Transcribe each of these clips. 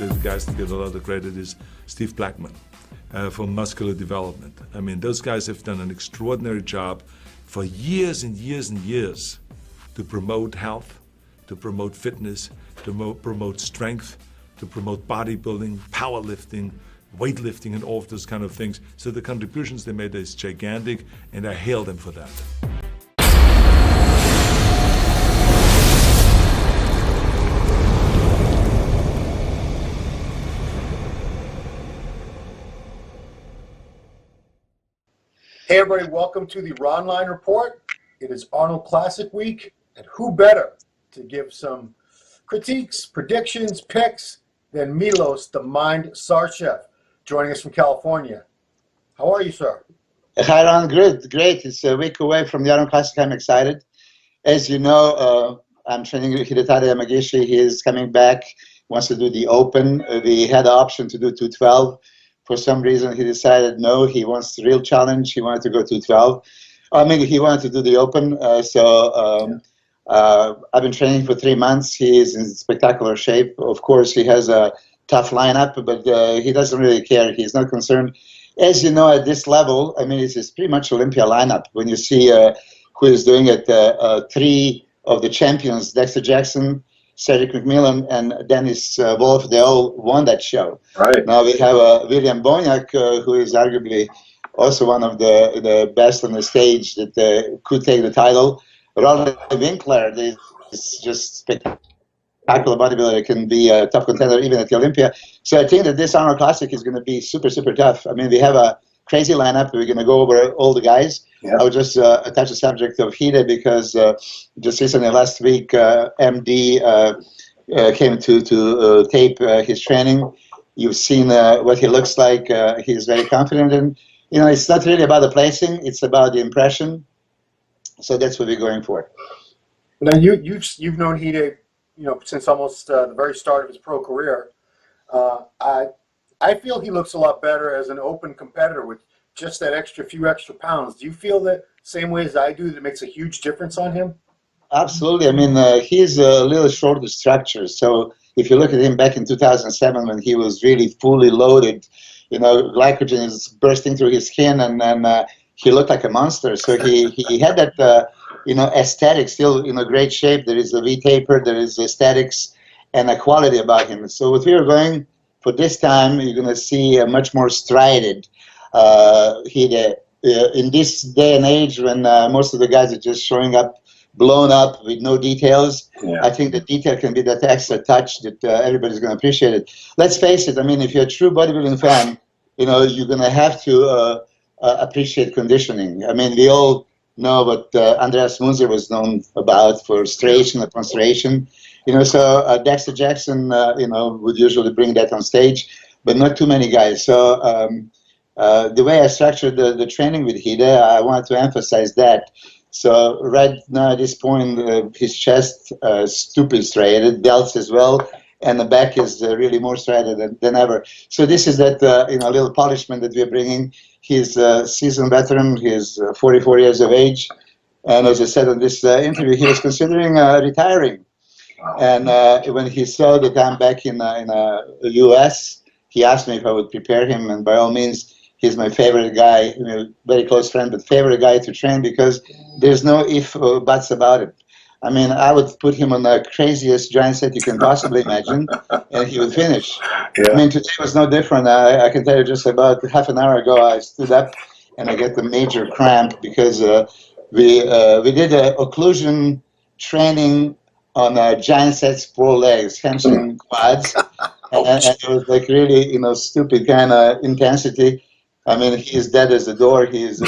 the guys that get a lot of credit is Steve Blackman for muscular development. I mean, those guys have done an extraordinary job for years and years and years to promote health, to promote fitness, to promote strength, to promote bodybuilding, powerlifting, weightlifting, and all of those kind of things. So the contributions they made is gigantic, and I hail them for that. Hey everybody, welcome to the Ronline Report. It is Arnold Classic week, and who better to give some critiques, predictions, picks than Milos, the Mind Sarcev, joining us from California. How are you, sir? Hi, Ron. Great. It's a week away from the Arnold Classic. I'm excited. As you know, I'm training Hidetada Yamagishi. He is coming back, wants to do the Open. We had the option to do 212. For some reason, he decided no, he wants the real challenge. He wanted to go 212. I mean, he wanted to do the Open. I've been training for 3 months. He is in spectacular shape. Of course, he has a tough lineup, but he doesn't really care. He's not concerned. As you know, at this level, I mean, it's pretty much Olympia lineup. When you see who is doing it, 3 of the champions, Dexter Jackson, Cedric McMillan, and Dennis Wolf, they all won that show. Right. Now we have William Boniak, who is arguably also one of the best on the stage that could take the title. Roelly Winklaar is just spectacular bodybuilder, can be a tough contender even at the Olympia. So I think that this Arnold Classic is going to be super, super tough. I mean, we have a crazy lineup. We're going to go over all the guys. Yeah. I would just touch the subject of Hide because just recently, last week, MD came to tape his training. You've seen what he looks like. He's very confident. And, you know, it's not really about the placing. It's about the impression. So that's what we're going for. Now, you've known Hide, you know, since almost the very start of his pro career. I feel he looks a lot better as an open competitor with just that few extra pounds. Do you feel that same way as I do, that it makes a huge difference on him? Absolutely. I mean, he's a little shorter structure. So if you look at him back in 2007 when he was really fully loaded, you know, glycogen is bursting through his skin, and he looked like a monster. So he had that, you know, aesthetic, still in a great shape. There is a V-taper, there is aesthetics and a quality about him. So what we are going for this time, you're going to see a much more strided Hide. In this day and age when most of the guys are just showing up blown up with no details, yeah. I think the detail can be that extra touch that everybody's going to appreciate it. Let's face it, I mean, if you're a true bodybuilding fan, you know, you're going to have to appreciate conditioning. I mean, we all know what Andreas Munzer was known about for striation upon striation. You know, so Dexter Jackson, you know, would usually bring that on stage, but not too many guys. So the way I structured the training with Hide, I wanted to emphasize that. So right now at this point, his chest stupid striated, delts as well, and the back is really more striated than ever. So this is that you know, little polishment that we're bringing. He's a seasoned veteran. He's 44 years of age, and as I said in this interview, he was considering retiring. Wow. And when he saw that I'm back in the U.S., he asked me if I would prepare him, and by all means, he's my favorite guy, you know, very close friend, but favorite guy to train because there's no if or buts about it. I mean, I would put him on the craziest giant set you can possibly imagine, and he would finish. Yeah. I mean, today was no different. I can tell you just about half an hour ago, I stood up and I got the major cramp because we did an occlusion training on giant sets, 4 legs, hamstring quads, and it was like really, you know, stupid kind of intensity. I mean, he's dead as the door. He's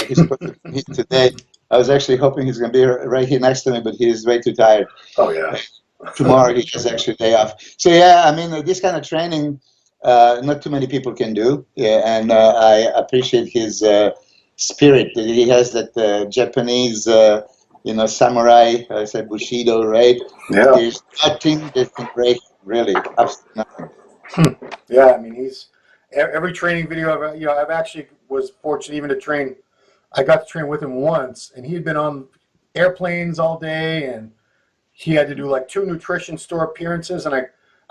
today. I was actually hoping he's going to be right here next to me, but he's way too tired. Oh, yeah. Tomorrow he has actually day off. So, yeah, I mean, this kind of training, not too many people can do. Yeah, and I appreciate his spirit. He has that Japanese, you know, samurai, I said Bushido, right? Yeah. There's nothing that can break him, really. Absolutely nothing. Yeah, I mean, he's every training video I've actually was fortunate even to train. I got to train with him once, and he had been on airplanes all day, and he had to do like 2 nutrition store appearances, and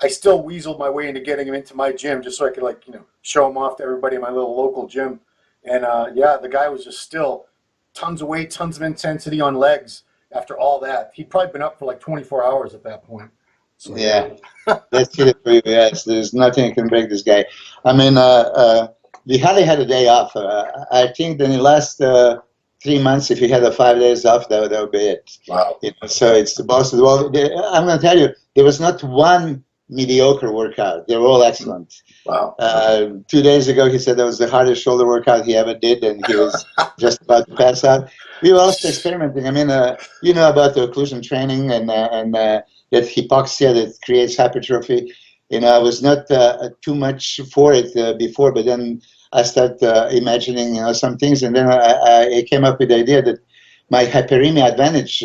I still weaseled my way into getting him into my gym just so I could, like, show him off to everybody in my little local gym. And, yeah, the guy was just still tons of weight, tons of intensity on legs after all that. He'd probably been up for like 24 hours at that point. So, yeah. That's it for you. Yes, there's nothing that can break this guy. I mean, we hardly had a day off. I think that in the last 3 months, if you had 5 days off, that would be it. Wow. So it's the boss of the world. I'm going to tell you, there was not one mediocre workout. They were all excellent. Wow. 2 days ago, he said that was the hardest shoulder workout he ever did, and he was just about to pass out. We were also experimenting. I mean, you know about the occlusion training and that hypoxia that creates hypertrophy. I was not too much for it before, but then I started imagining, some things, and then I came up with the idea that my hyperemia advantage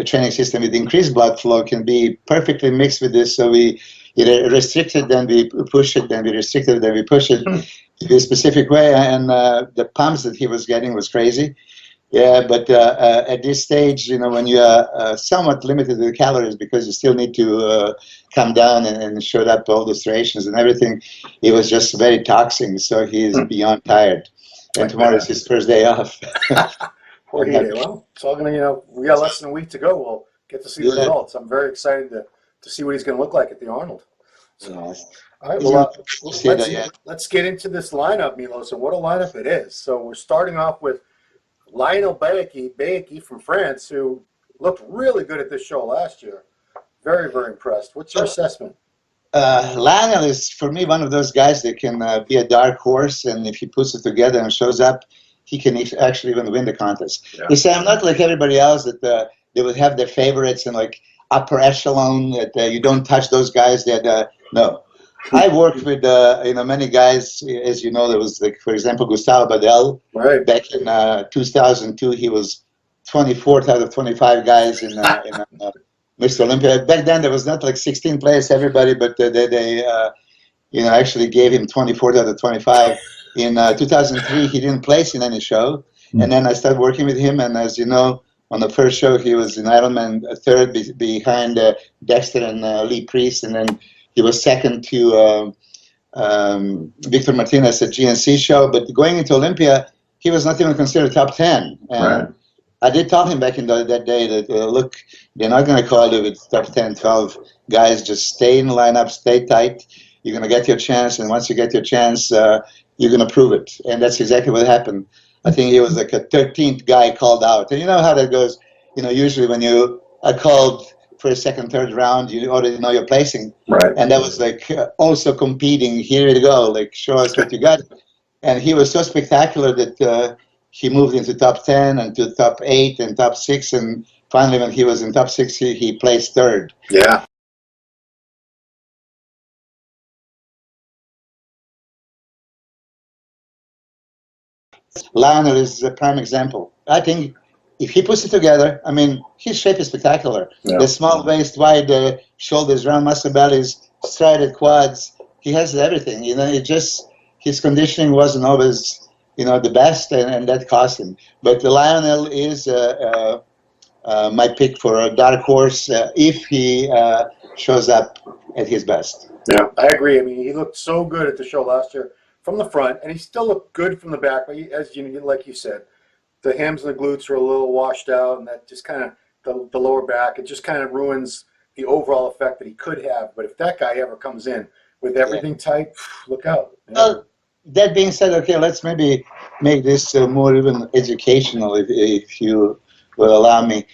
training system with increased blood flow can be perfectly mixed with this. So we restrict it, then we push it, then we restrict it, then we push it in a specific way. And the pumps that he was getting was crazy. Yeah, but at this stage, when you are somewhat limited with calories because you still need to come down and show up all the striations and everything, it was just very taxing. So he is beyond tired. And tomorrow is his first day off. Poor Hide. Well, it's all going to, we got less than a week to go. We'll get to see the results. I'm very excited to see what he's going to look like at the Arnold. So, yes. All right, well, let's get into this lineup, Milos, and what a lineup it is. So we're starting off with Lionel Baeki from France, who looked really good at this show last year. Very, very impressed. What's your assessment? Lionel is, for me, one of those guys that can be a dark horse, and if he puts it together and shows up, he can actually even win the contest. Yeah. You say, I'm not like everybody else that they would have their favorites and like upper echelon, that you don't touch those guys. That no. I worked with many guys, as you know. There was, like, for example, Gustavo Badel. Right. Back in 2002, he was 24th out of 25 guys in Mr. Olympia. Back then, there was not like 16 players, everybody, but they actually gave him 24th out of 25. In 2003, he didn't place in any show, and then I started working with him. And as you know, on the first show, he was in Ironman third behind Dexter and Lee Priest, and then he was second to Victor Martinez at GNC show. But going into Olympia, he was not even considered top 10. And right. I did tell him back in that day that, look, they're not going to call you with top 10, 12 guys. Just stay in the lineup, stay tight. You're going to get your chance, and once you get your chance, you're going to prove it. And that's exactly what happened. I think he was like a 13th guy called out. And you know how that goes. Usually when you are called for a second, third round, you already know your placing. Right. And that was like also competing. Here we go. Like, show us what you got. And he was so spectacular that he moved into top 10 and to top 8 and top 6. And finally, when he was in top 6, he placed third. Yeah. Lionel is a prime example. I think if he puts it together, I mean, his shape is spectacular. Yeah. The small waist, wide shoulders, round muscle bellies, striated quads. He has everything. It just, his conditioning wasn't always, the best, and that cost him. But Lionel is my pick for a dark horse if he shows up at his best. Yeah, I agree. I mean, he looked so good at the show last year from the front, and he still looked good from the back. But like you said, the hams and the glutes are a little washed out, and that just kind of the lower back. It just kind of ruins the overall effect that he could have. But if that guy ever comes in with everything tight, look out. Yeah. Well, that being said, okay, let's maybe make this more even educational, if you will allow me.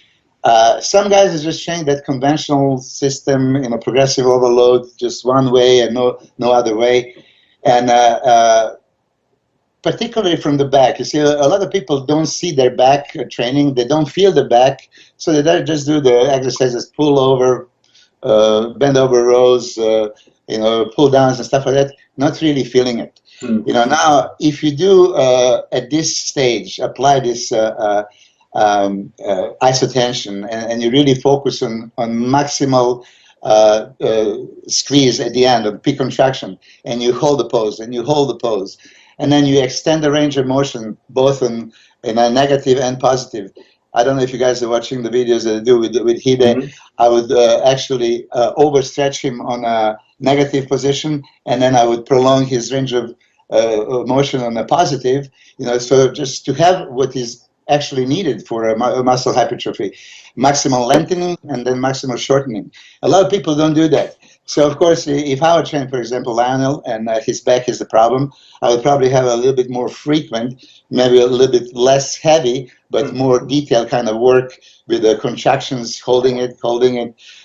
Some guys are just saying that conventional system, progressive overload, just one way and no other way. And particularly from the back, you see, a lot of people don't see their back training. They don't feel the back, so they just do the exercises, pull over, bend over rows, pull downs and stuff like that, not really feeling it. Now, if you do at this stage, apply this isotension, and you really focus on maximal squeeze at the end of peak contraction, and you hold the pose, and and then you extend the range of motion both in a negative and positive. I don't know if you guys are watching the videos that I do with Hide. I would actually overstretch him on a negative position, and then I would prolong his range of motion on a positive. So just to have what is actually needed for a muscle hypertrophy, maximal lengthening and then maximal shortening. A lot of people don't do that. So of course, if I would train, for example, Lionel, and his back is the problem, I would probably have a little bit more frequent, maybe a little bit less heavy, but more detailed kind of work with the contractions, holding it,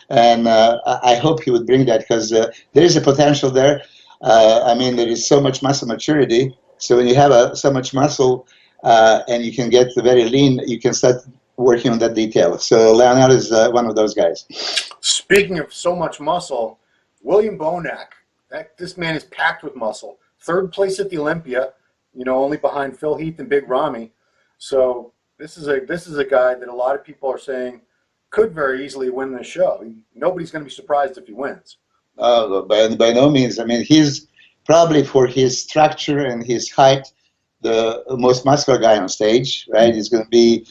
and I hope he would bring that, because there is a potential there. There is so much muscle maturity. So when you have so much muscle and you can get very lean, you can start working on that detail. So Lionel is one of those guys. Speaking of so much muscle, William Bonac, this man is packed with muscle. 3rd place at the Olympia, only behind Phil Heath and Big Ramy. So this is a guy that a lot of people are saying could very easily win this show. Nobody's going to be surprised if he wins. By no means. He's probably, for his structure and his height, the most muscular guy on stage, right? He's going to be,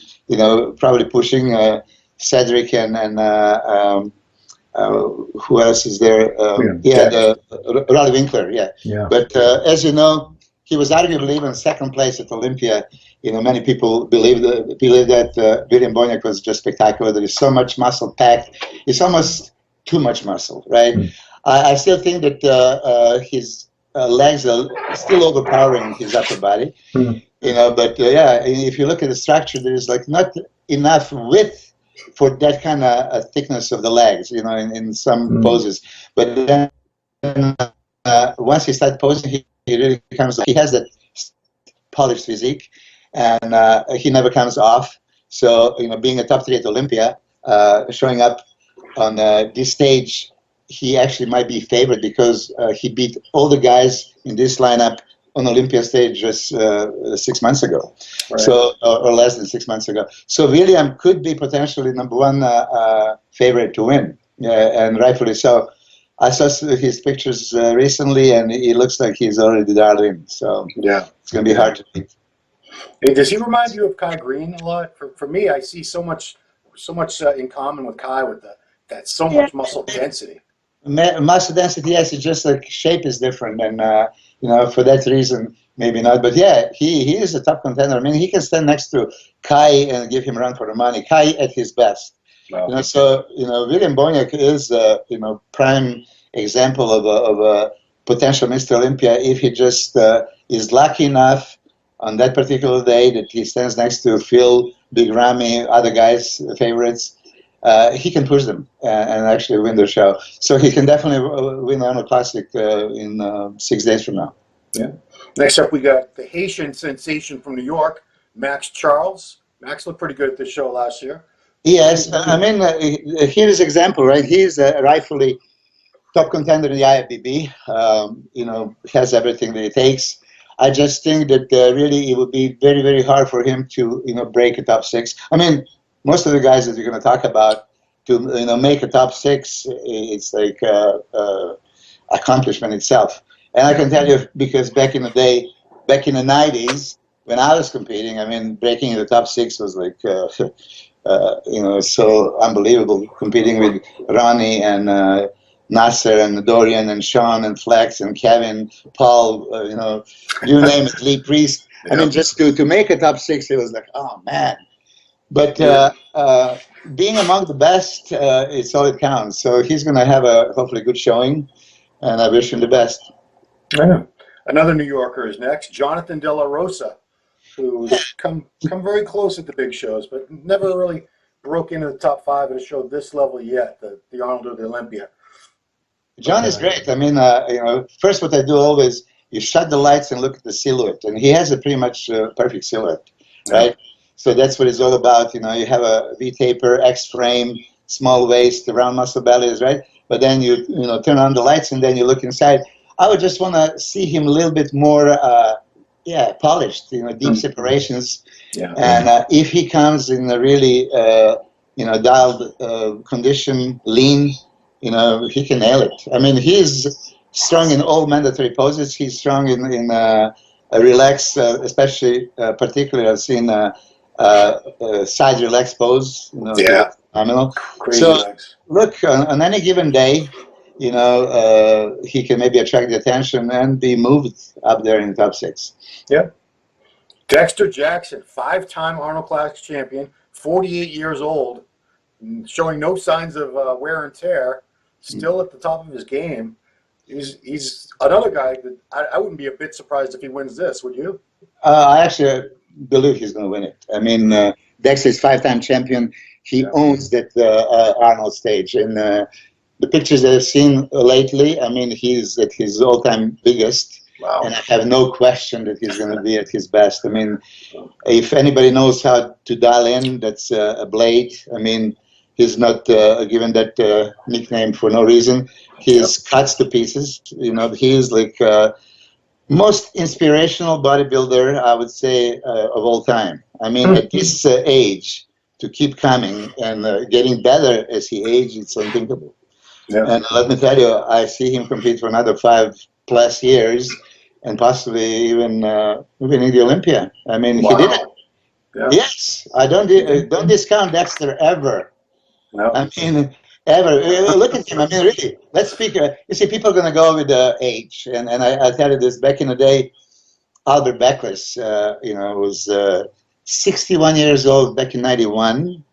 probably pushing Cedric and who else is there? Roelly Winklaar, yeah. But as you know, he was arguably even 2nd place at Olympia. Many people believe that William Bonac was just spectacular. There is so much muscle packed. It's almost too much muscle, right? I still think that his legs are still overpowering his upper body. But if you look at the structure, there is not enough width for that kind of thickness of the legs, in some poses. But then once he starts posing, he really becomes, he has that polished physique, and he never comes off. So, being a top 3 at Olympia, showing up on this stage, he actually might be favored, because he beat all the guys in this lineup on Olympia stage just 6 months ago, right. So or less than 6 months ago. So William could be potentially #1 favorite to win, and rightfully so. I saw his pictures recently, and he looks like he's already dialed in. So it's going to be hard to beat. Hey, does he remind you of Kai Green a lot? For me, I see so much in common with Kai, with that so much muscle density. Muscle density, yes. It's just like shape is different, and for that reason, maybe not. But yeah, he is a top contender. He can stand next to Kai and give him a run for the money. Kai at his best. Wow. So William Bonac is prime example of a potential Mr. Olympia if he just is lucky enough on that particular day that he stands next to Phil, Big Ramy, other guys, favorites. He can push them and actually win the show. So he can definitely win the Arnold Classic in 6 days from now. Yeah. Next up, we got the Haitian sensation from New York, Max Charles. Max looked pretty good at this show last year. Yes, here is an example, right? He's rightfully top contender in the IFBB. Has everything that it takes. I just think that really it would be very, very hard for him to break a top 6. Most of the guys that we're going to talk about, to make a top 6, it's like accomplishment itself. And I can tell you, because back in the day, back in the 90s, when I was competing, breaking the top 6 was like, so unbelievable. Competing with Ronnie and Nasser and Dorian and Sean and Flex and Kevin, Paul, you name it, Lee Priest. Just to make a top 6, it was like, oh man. But being among the best, it's all it counts. So he's going to have a hopefully good showing, and I wish him the best. Yeah. Another New Yorker is next, Jonathan De La Rosa, who's come very close at the big shows, but never really broke into the top 5 at a show this level yet, the Arnold or the Olympia. John is great. First what I do always, you shut the lights and look at the silhouette, and he has a pretty much perfect silhouette, right? So that's what it's all about. You have a V-taper, X-frame, small waist, round muscle bellies, right? But then you turn on the lights and then you look inside. I would just want to see him a little bit more, polished. Deep separations. Yeah. And if he comes in a really, dialed condition, lean, he can nail it. He's strong in all mandatory poses. He's strong in relaxed, especially particularly I've seen side relax pose. Yeah. Phenomenal. Crazy So, legs. look, on any given day, he can maybe attract the attention and be moved up there in the top 6. Yeah. Dexter Jackson, 5-time Arnold Classic champion, 48 years old, showing no signs of wear and tear, still at the top of his game. He's another guy that I wouldn't be a bit surprised if he wins this, would you? I actually believe he's going to win it. I mean, Dexter is 5-time champion. He owns that Arnold stage. And the pictures that I've seen lately, I mean, he's at his all-time biggest. Wow. And I have no question that he's going to be at his best. I mean, if anybody knows how to dial in, that's a Blade. I mean, he's not given that nickname for no reason. He's cuts to pieces. He's like most inspirational bodybuilder, I would say, of all time. I mean, at this age, to keep coming and getting better as he ages, it's unthinkable. Yeah. And let me tell you, I see him compete for another 5+ years, and possibly even winning the Olympia. I mean, he did it. Yeah. Yes, I don't discount Dexter ever. No. I mean, ever. Look at him. I mean, really. Let's speak. You see, people are going to go with age, and I tell you this. Back in the day, Albert Beckless, was 61 years old back in '91,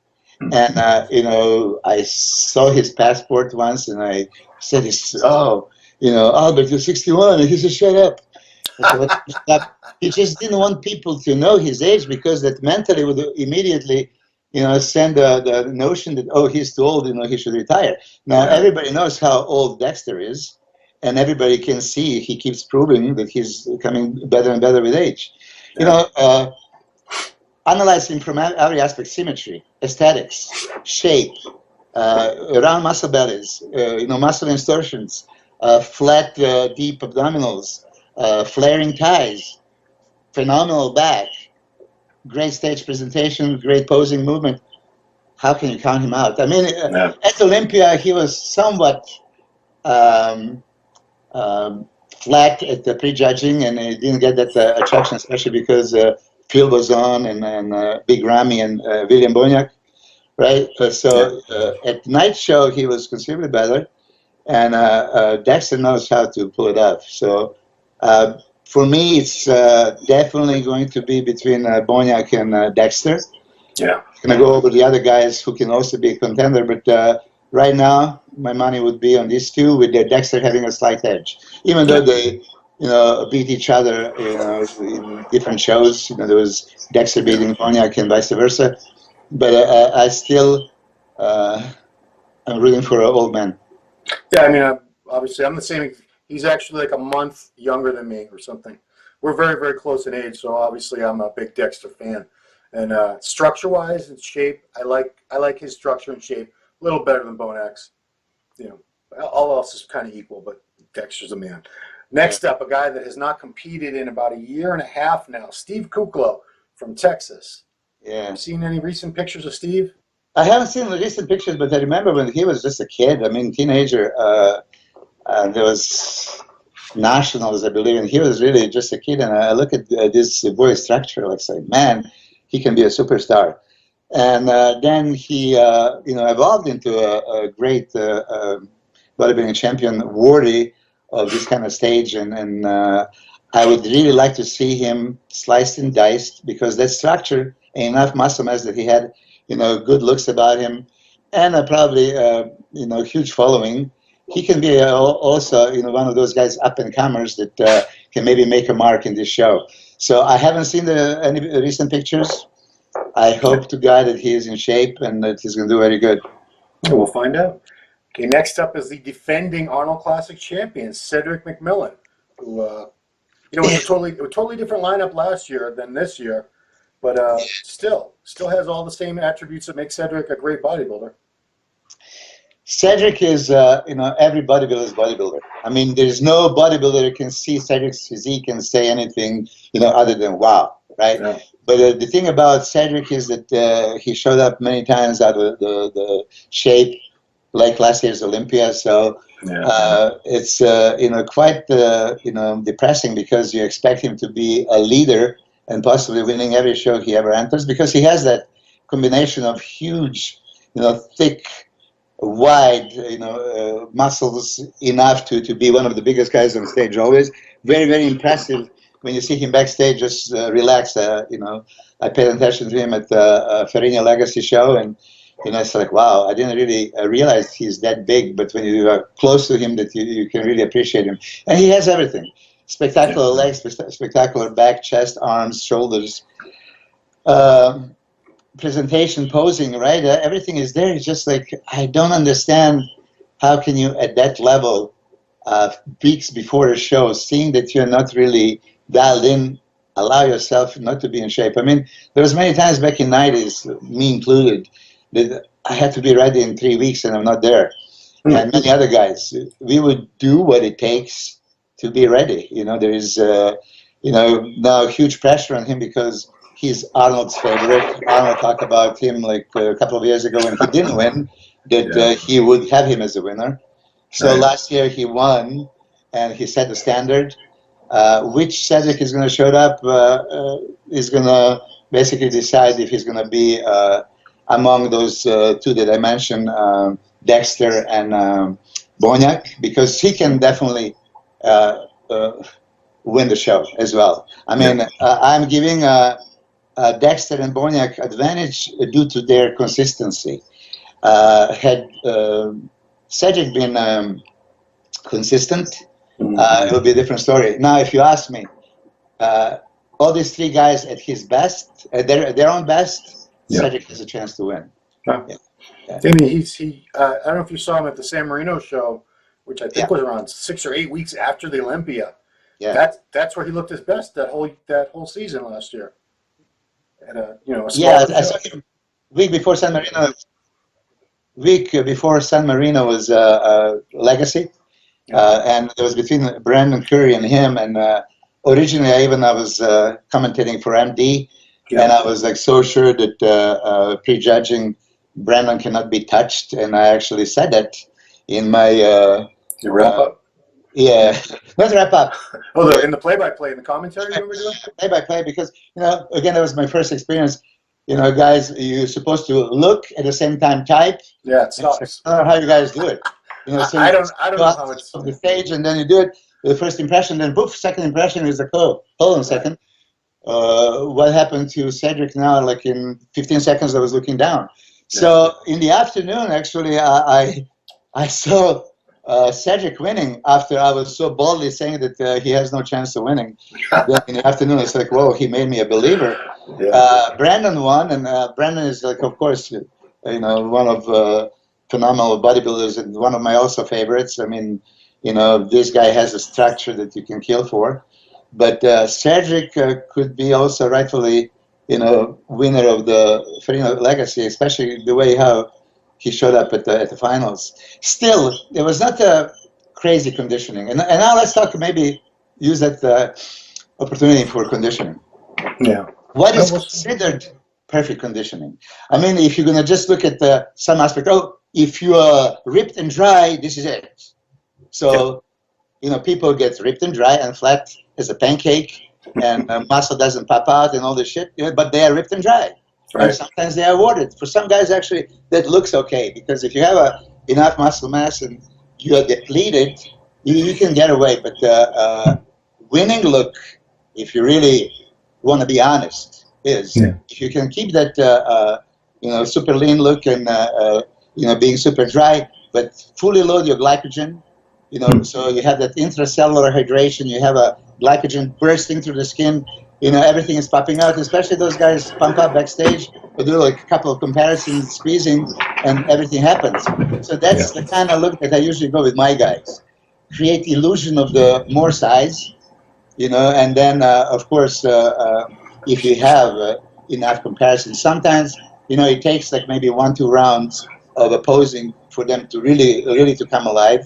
and I saw his passport once, and I said, Albert, you're 61. And he said, shut up. He just didn't want people to know his age, because that mentally would immediately, send the notion that, he's too old, he should retire. Now, everybody knows how old Dexter is, and everybody can see he keeps proving that he's becoming better and better with age. Analyze him from every aspect: symmetry, aesthetics, shape, round muscle bellies, muscle distortions, flat, deep abdominals, flaring thighs, phenomenal back, great stage presentation, great posing movement. How can you count him out? I mean, at Olympia, he was somewhat flat at the prejudging, and he didn't get that attraction, especially because Phil was on, and Big Ramy and William Boniak, right? So at night show, he was considerably better, and Dexter knows how to pull it off. So for me, it's definitely going to be between Boniak and Dexter. Yeah. I'm going to go over the other guys who can also be a contender, but right now, my money would be on these two, with Dexter having a slight edge. Even though they, beat each other, in different shows. There was Dexter beating Boniak and vice versa. But I still, I'm rooting for an old man. Yeah, I mean, obviously, I'm the same. He's actually like a month younger than me or something. We're very, very close in age, so obviously I'm a big Dexter fan. And structure-wise and shape, I like his structure and shape a little better than Boniak's. All else is kind of equal, but Dexter's a man. Next up, a guy that has not competed in about a year and a half now, Steve Kuklo from Texas. Yeah. You seen any recent pictures of Steve? I haven't seen the recent pictures, but I remember when he was just a kid. I mean, teenager. There was nationals, I believe, and he was really just a kid. And I look at this boy's structure, like, say, man, he can be a superstar. And then he, evolved into a great bodybuilding champion, worthy of this kind of stage. And I would really like to see him sliced and diced, because that structure and enough muscle mass that he had, good looks about him, and probably, huge following. He can be also, one of those guys up and comers that can maybe make a mark in this show. So I haven't seen any recent pictures. I hope to God that he is in shape and that he's going to do very good. We'll find out. Okay, next up is the defending Arnold Classic champion, Cedric McMillan, who, it was a totally different lineup last year than this year, but still has all the same attributes that make Cedric a great bodybuilder. Cedric is, every bodybuilder's bodybuilder. I mean, there's no bodybuilder that can see Cedric's physique and say anything, other than wow, right? Yeah. But the thing about Cedric is that he showed up many times out of the shape, like last year's Olympia. So it's, quite, depressing, because you expect him to be a leader and possibly winning every show he ever enters, because he has that combination of huge, thick, wide, muscles enough to be one of the biggest guys on stage always. Very, very impressive. When you see him backstage, just relax. I paid attention to him at the Farina Legacy show, and it's like, wow, I didn't really realize he's that big, but when you are close to him, that you can really appreciate him. And he has everything. Spectacular legs, spectacular back, chest, arms, shoulders, presentation, posing, right? Everything is there. It's just like, I don't understand how can you, at that level, weeks before a show, seeing that you're not really dialed in, allow yourself not to be in shape. I mean, there was many times back in 90s, me included, that I had to be ready in 3 weeks and I'm not there. And many other guys, we would do what it takes to be ready. There is, now huge pressure on him because he's Arnold's favorite. Arnold talked about him like a couple of years ago when he didn't win, that he would have him as a winner. So last year he won, and he set the standard. Which Cedric is going to show up is going to basically decide if he's going to be among those two that I mentioned, Dexter and Boniek, because he can definitely win the show as well. I mean, I'm giving Dexter and Boniek advantage due to their consistency. Had Cedric been consistent, it would be a different story. Now, if you ask me, all these three guys at his best, at their own best, Cedric has a chance to win. I mean, I don't know if you saw him at the San Marino show, which I think was around 6 or 8 weeks after the Olympia. Yeah, that's where he looked his best that whole season last year. At a I saw him week before San Marino. Week before San Marino was Legacy. And it was between Brandon Curry and him. And originally, I was commentating for MD, and I was like so sure that prejudging Brandon cannot be touched, and I actually said that in my wrap up. Yeah, let's wrap up. Oh, in the play-by-play, in the commentary, you remember doing? Play-by-play, because again, that was my first experience. Guys, you're supposed to look at the same time type. Yeah, it sucks. I don't know how you guys do it. So I don't know how it's on the stage, and then you do it. The first impression, then poof, second impression is like, hold on a second. What happened to Cedric now? Like in 15 seconds, I was looking down. So in the afternoon, actually, I saw Cedric winning after I was so boldly saying that he has no chance of winning. Then in the afternoon, it's like, whoa, he made me a believer. Brandon won, and Brandon is like, of course, one of phenomenal bodybuilders and one of my also favorites. I mean, this guy has a structure that you can kill for. But Cedric could be also rightfully, winner of the Farina Legacy, especially the way how he showed up at the finals. Still, there was not a crazy conditioning. And now let's talk, maybe use that opportunity for conditioning. Yeah. What is considered perfect conditioning? I mean, if you're going to just look at some aspect, if you are ripped and dry, this is it. So, people get ripped and dry and flat as a pancake, and muscle doesn't pop out and all this shit, but they are ripped and dry. Right. And sometimes they are awarded. For some guys, actually, that looks okay, because if you have enough muscle mass and you are depleted, you can get away. But winning look, if you really want to be honest, is if you can keep that super lean look and being super dry, but fully load your glycogen, so you have that intracellular hydration, you have a glycogen bursting through the skin, everything is popping out, especially those guys pump up backstage, they do like a couple of comparisons, squeezing, and everything happens. So that's the kind of look that I usually go with my guys. Create illusion of the more size, and then, of course, if you have enough comparison, sometimes, it takes like maybe 1-2 rounds of opposing for them to really to come alive.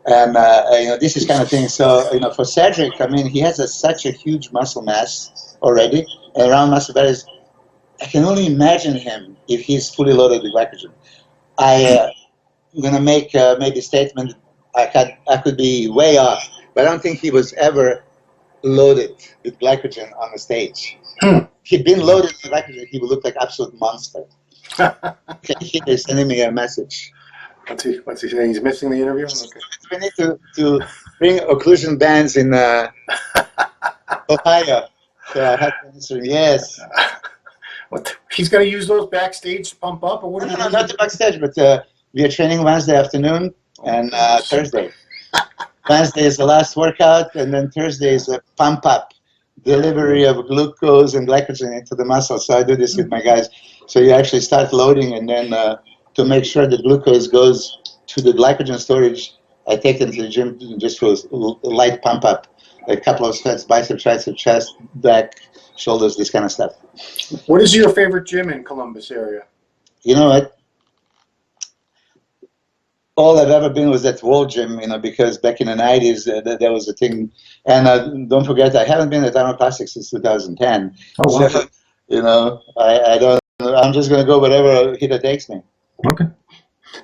And, this is kind of thing. So, for Cedric, I mean, he has such a huge muscle mass already, and around muscle mass, I can only imagine him if he's fully loaded with glycogen. I'm going to make maybe a statement, I could be way off, but I don't think he was ever loaded with glycogen on the stage. He'd been loaded with glycogen, he would look like absolute monster. He's sending me a message. What's he saying? He's missing the interview? Okay. We need to bring occlusion bands in Ohio. So I had to answer him, yes. He's going to use those backstage to pump up? Or what? No, not the backstage, but we are training Wednesday afternoon and Thursday. Wednesday is the last workout, and then Thursday is a pump up, delivery of glucose and glycogen into the muscle. So I do this with my guys. So you actually start loading, and then to make sure the glucose goes to the glycogen storage, I take them to the gym just for a light pump up, a couple of sets, bicep, tricep, chest, back, shoulders, this kind of stuff. What is your favorite gym in Columbus area? You know what? All I've ever been was at World Gym, because back in the 90s, that was a thing. And don't forget, I haven't been at Arnold Classic since 2010. Oh, wow. So, I don't, I'm just going to go wherever Hidetada takes me. Okay.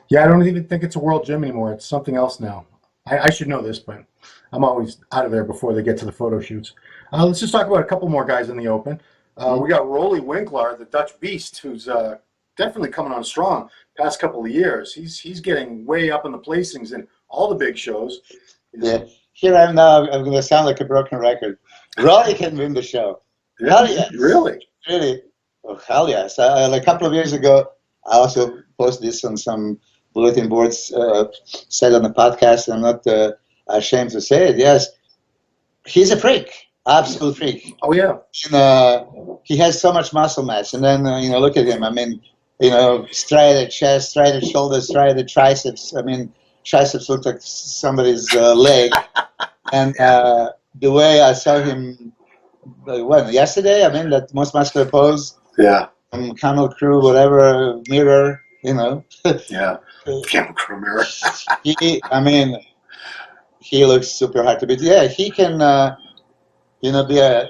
Yeah, I don't even think it's a World Gym anymore. It's something else now. I should know this, but I'm always out of there before they get to the photo shoots. Let's just talk about a couple more guys in the open. We got Roelly Winklaar, the Dutch beast, who's definitely coming on strong past couple of years. He's getting way up in the placings in all the big shows. Yeah. Here I am now. I'm going to sound like a broken record. Roelly can win the show. Hell yes. Really? Really? Oh, hell yes. A couple of years ago, I also posted this on some bulletin boards, said on the podcast, and I'm not ashamed to say it. Yes, he's a freak. Absolute freak. Oh, yeah. And, he has so much muscle mass. And then, look at him. I mean, striated chest, striated shoulders, striated triceps. I mean, triceps look like somebody's leg. And the way I saw him, yesterday, I mean, that most muscular pose. Yeah. Camel Crew, whatever, mirror, Yeah. Camel Crew mirror. He looks super hard to beat. Yeah, he can, be a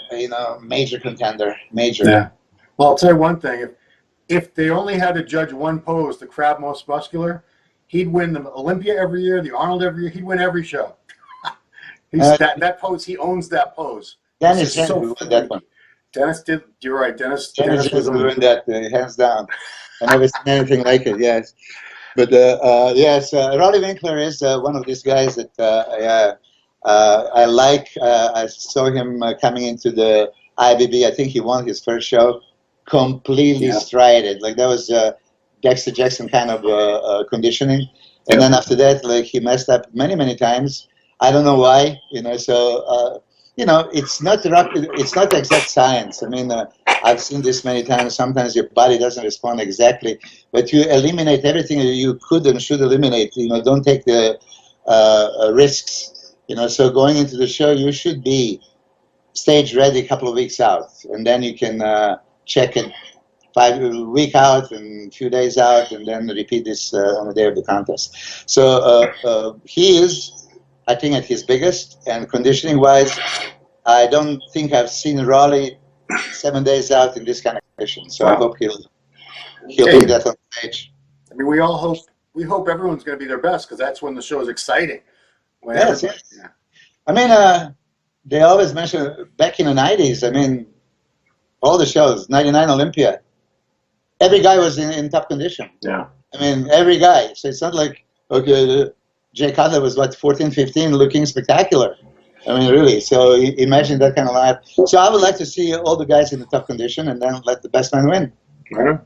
major contender. Major. Yeah. Well, I'll tell you one thing. If they only had to judge one pose, the crab most muscular, he'd win the Olympia every year, the Arnold every year. He'd win every show. That pose, he owns that pose. Dennis won that one. Dennis did. You're right, Dennis. Dennis was doing that hands down. I never seen anything like it. Yes, but yes, Roelly Winklaar is one of these guys that I like. I saw him coming into the IBB. I think he won his first show, completely striated. Like that was Dexter Jackson kind of conditioning. And then after that, like he messed up many times. I don't know why. So. It's not exact science. I mean, I've seen this many times. Sometimes your body doesn't respond exactly, but you eliminate everything you could and should eliminate. Don't take the risks. So going into the show, you should be stage ready a couple of weeks out, and then you can check it a week out and a few days out, and then repeat this on the day of the contest. So he is, I think, at his biggest, and conditioning-wise, I don't think I've seen Roelly 7 days out in this kind of condition. So I hope he'll bring that on stage. I mean, we hope everyone's going to be their best, because that's when the show is exciting. Yes. Yeah. I mean, they always mention back in the 90s. I mean, all the shows, 99 Olympia, every guy was in top condition. Yeah. I mean, every guy. So it's not like, okay, Jay Cutler was, 14, 15, looking spectacular. I mean, really. So imagine that kind of life. So I would like to see all the guys in the top condition and then let the best man win. Right.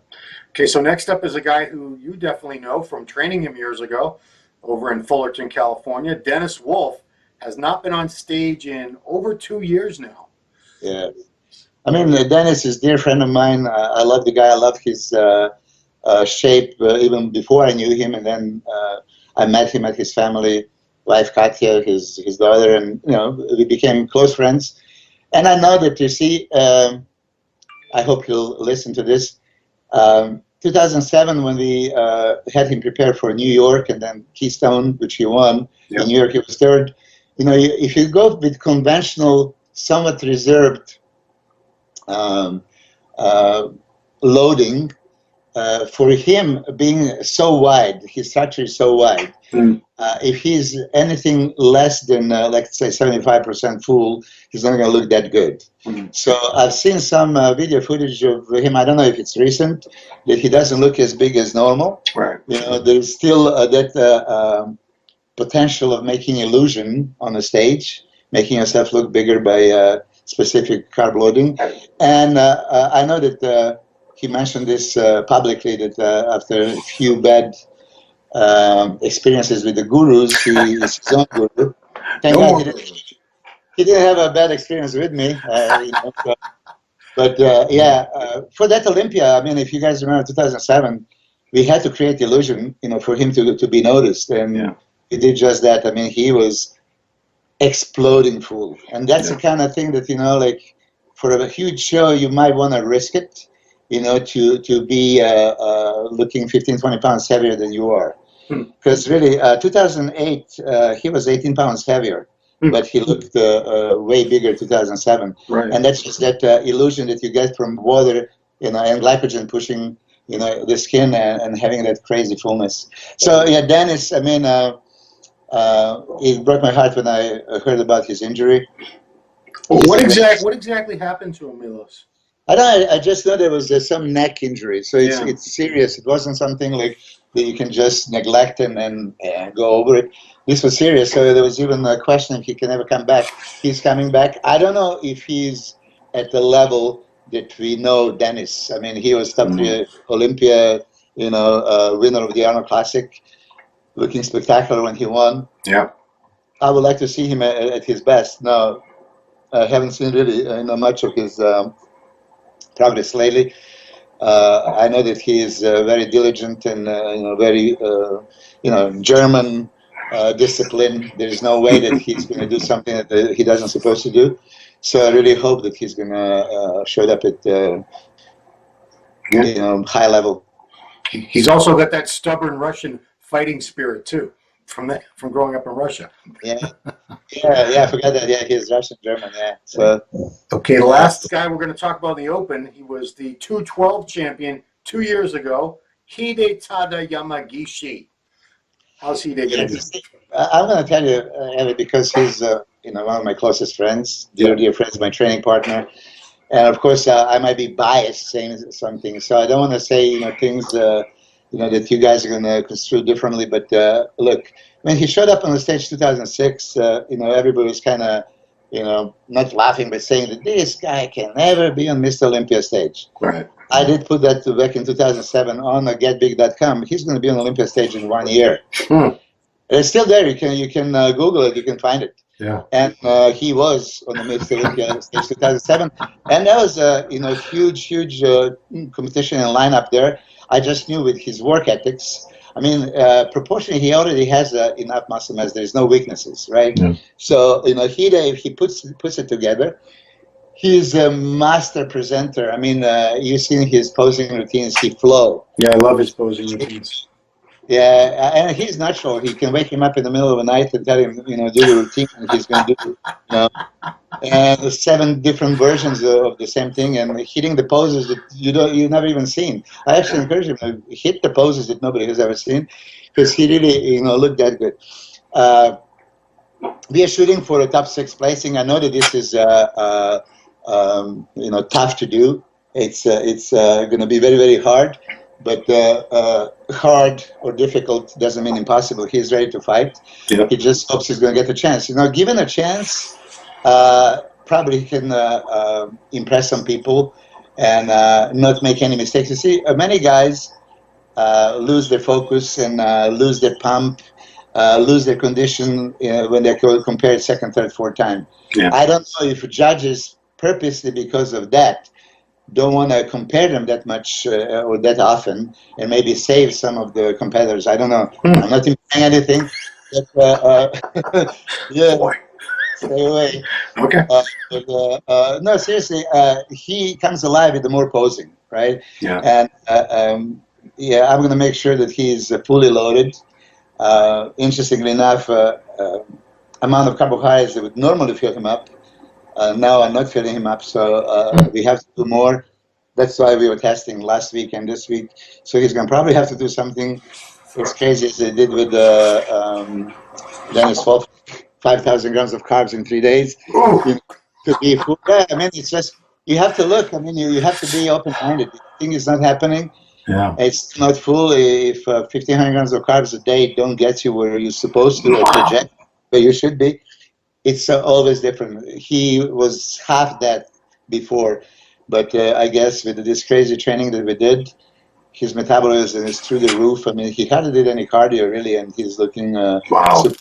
Okay, so next up is a guy who you definitely know from training him years ago over in Fullerton, California. Dennis Wolf has not been on stage in over 2 years now. Yeah. I mean, Dennis is a dear friend of mine. I love the guy. I love his shape even before I knew him. And then I met him at his family, wife Katya, his daughter, and we became close friends. And I know that I hope you'll listen to this. 2007, when we had him prepare for New York and then Keystone, which he won. Yep. In New York, he was third. If you go with conventional, somewhat reserved loading, for him being so wide, his structure is so wide. If he's anything less than, let's say, 75% full, he's not going to look that good. So I've seen some video footage of him. I don't know if it's recent, that he doesn't look as big as normal. Right. You know, there's still that potential of making illusion on the stage, making yourself look bigger by specific carb loading. And I know that he mentioned this publicly, that after a few bad experiences with the gurus, he is his own guru. Thank God he didn't have a bad experience with me. You know, but for that Olympia, I mean, if you guys remember 2007, we had to create the illusion, you know, for him to be noticed, and he did just that. I mean, he was exploding full, and that's the kind of thing that, you know, like for a huge show, you might want to risk it, you know, to be looking 15, 20 pounds heavier than you are. Because really, 2008, he was 18 pounds heavier, but he looked way bigger 2007. Right. And that's just that illusion that you get from water, you know, and glycogen pushing, you know, the skin and having that crazy fullness. So, yeah, Dennis, I mean, it broke my heart when I heard about his injury. What exactly happened to him, Milos? I just know there was some neck injury, so it's serious. It wasn't something like that you can just neglect and go over it. This was serious, so there was even a question if he can ever come back. He's coming back. I don't know if he's at the level that we know Dennis. I mean, he was top 3 Olympia, you know, winner of the Arnold Classic, looking spectacular when he won. Yeah. I would like to see him at his best. No, I haven't seen really much of his progress lately. I know that he is very diligent and very German discipline. There is no way that he's going to do something that he doesn't supposed to do. So I really hope that he's going to show up at high level. He's also got that stubborn Russian fighting spirit too, from growing up in Russia. Yeah, I forgot that. Yeah, he's Russian German. Yeah. So okay, the last guy we're going to talk about in the Open, he was the 212 champion 2 years ago, Hidetada Yamagishi. How's Hide going to do? I'm going to tell you, Ellie, because he's one of my closest friends, dear friends, my training partner, and of course I might be biased saying something, so I don't want to say things that you guys are going to construe differently. But look, when he showed up on the stage 2006, everybody was kind of not laughing, but saying that this guy can never be on Mr. Olympia stage. Right. I did put that back in 2007 on getbig.com. He's going to be on Olympia stage in 1 year. It's still there. You can Google it. You can find it. Yeah. And he was on the Mr. Olympia stage 2007, and that was huge competition and lineup there. I just knew with his work ethics. I mean, proportionally, he already has enough muscle mass. There's no weaknesses, right? Yeah. So Hide, if he puts it together, he's a master presenter. I mean, you've seen his posing routines. He flow. Yeah, I love his posing routines. Yeah, and he's natural. He can wake him up in the middle of the night and tell him, do the routine that he's going to do. And 7 different versions of the same thing, and hitting the poses that you've never even seen. I actually encourage him to hit the poses that nobody has ever seen, because he really, looked that good. We are shooting for a top 6 placing. I know that this is, tough to do. It's going to be very, very hard. But hard or difficult doesn't mean impossible. He's ready to fight. Yeah. He just hopes he's going to get a chance. Given a chance, probably he can impress some people and not make any mistakes. You see, many guys lose their focus and lose their pump, lose their condition when they're compared second, third, fourth time. Yeah. I don't know if judges purposely, because of that, don't want to compare them that much or that often, and maybe save some of the competitors. I don't know. I'm not implying anything. But, yeah, boy. Stay away. Okay. No, seriously, he comes alive with the more posing, right? Yeah. And I'm going to make sure that he's fully loaded. Interestingly enough, amount of carbohydrates that would normally fill him up. Now I'm not filling him up, so we have to do more. That's why we were testing last week and this week. So he's going to probably have to do something as crazy as they did with Dennis Wolf, 5,000 grams of carbs in 3 days. To be full. Yeah, I mean, it's just, you have to look. I mean, you have to be open-minded. If the thing is not happening, it's not full. If 1,500 grams of carbs a day don't get you where you're supposed to or project where you should be, it's always different. He was half that before, but I guess with this crazy training that we did, his metabolism is through the roof. I mean, he hardly did any cardio really, and he's looking super,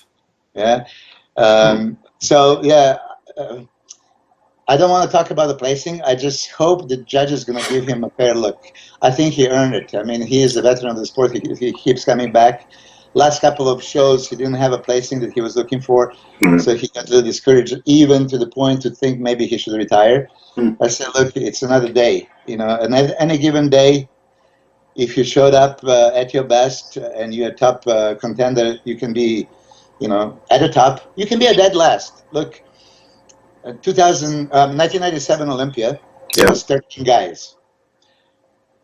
yeah. So yeah, I don't want to talk about the placing. I just hope the judge is going to give him a fair look. I think he earned it. I mean, he is a veteran of the sport. He keeps coming back. Last couple of shows, he didn't have a placing that he was looking for, so he got a little discouraged, even to the point to think maybe he should retire. I said, look, it's another day. You know, and any given day, if you showed up at your best and you're a top contender, you can be, you know, at the top. You can be a dead last. Look, 1997 Olympia, there was 13 guys.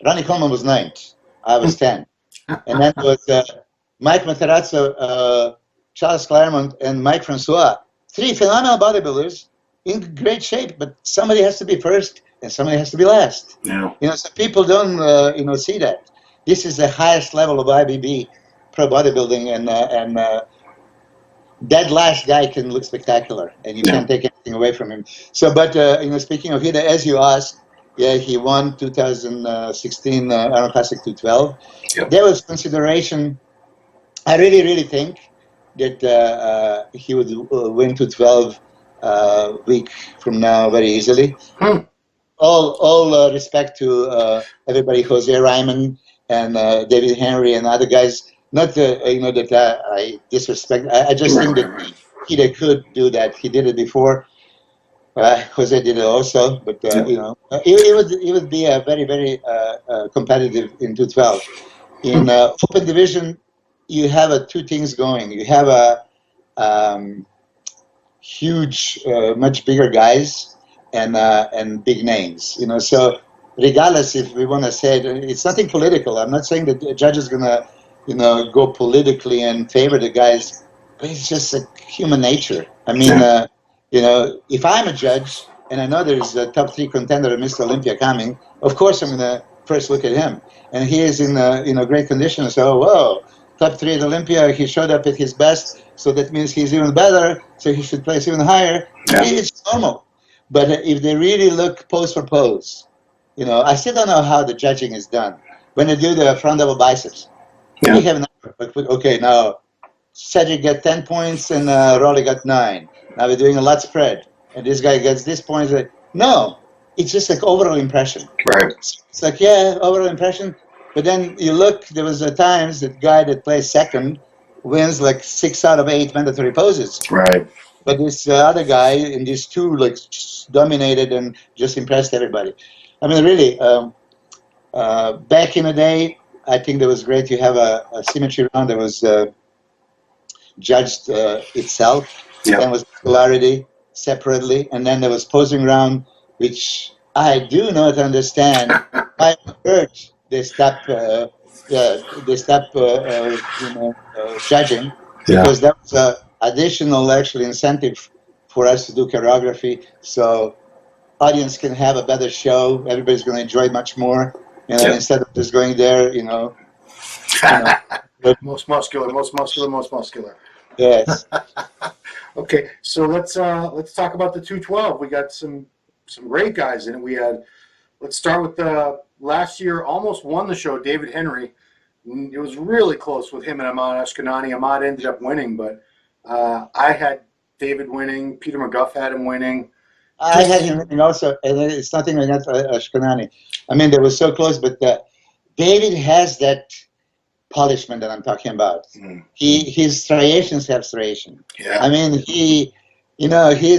Ronnie Coleman was 9th. I was 10. And then there was Mike Materazzo, Charles Claremont, and Mike Francois. 3 phenomenal bodybuilders in great shape, but somebody has to be first and somebody has to be last. Yeah. You know, so people don't, you know, see that. This is the highest level of IBB, pro bodybuilding, and that last guy can look spectacular, and you can't take anything away from him. So, but you know, speaking of Hida, as you asked, yeah, he won 2016 Arnold Classic 212. Yep. There was consideration. I really think that he would win 212 week from now very easily. All respect to everybody, Jose Ryman and David Henry and other guys. Not you know that I disrespect. I just think that he could do that. He did it before. Jose did it also, but you know, it would be a very competitive in 212. In open division, you have 2 things going. You have a huge, much bigger guys and big names. You know, so regardless if we want to say it, it's nothing political. I'm not saying that the judge is gonna, you know, go politically and favor the guys, but it's just a human nature. I mean, you know, if I'm a judge and I know there's a top 3 contender, Mr. Olympia, coming, of course I'm gonna first look at him, and he is in you know, great condition. So, whoa, top 3 at Olympia, he showed up at his best, so that means he's even better, so he should place even higher. It's normal. But if they really look pose for pose, you know, I still don't know how the judging is done. When they do the front double biceps, we have okay, now Cedric got 10 points and Roelly got 9. Now we're doing a lot spread, and this guy gets this point. No, it's just like overall impression. Right. It's like, yeah, overall impression. But then you look, there was times that guy that plays second wins like 6 out of 8 mandatory poses. Right. But this other guy in these 2 like dominated and just impressed everybody. I mean, really, back in the day, I think that was great. You have a symmetry round that was judged itself. Then was polarity separately, and then there was posing round, which I do not understand why on earth they stop judging, because that was an additional actually incentive for us to do choreography, so audience can have a better show. Everybody's going to enjoy it much more, you know, instead of just going there, you know. Most muscular. Yes. Okay, so let's talk about the 212. We got some great guys in it. Let's start with last year almost won the show, David Henry. It was really close with him and Ahmad Ashkenani. Ahmad ended up winning, but I had David winning. Peter McGuff had him winning. I had him winning also, and it's nothing against Ashkenani. I mean, they were so close, but David has that polishment that I'm talking about. His striations have striation. I mean, he's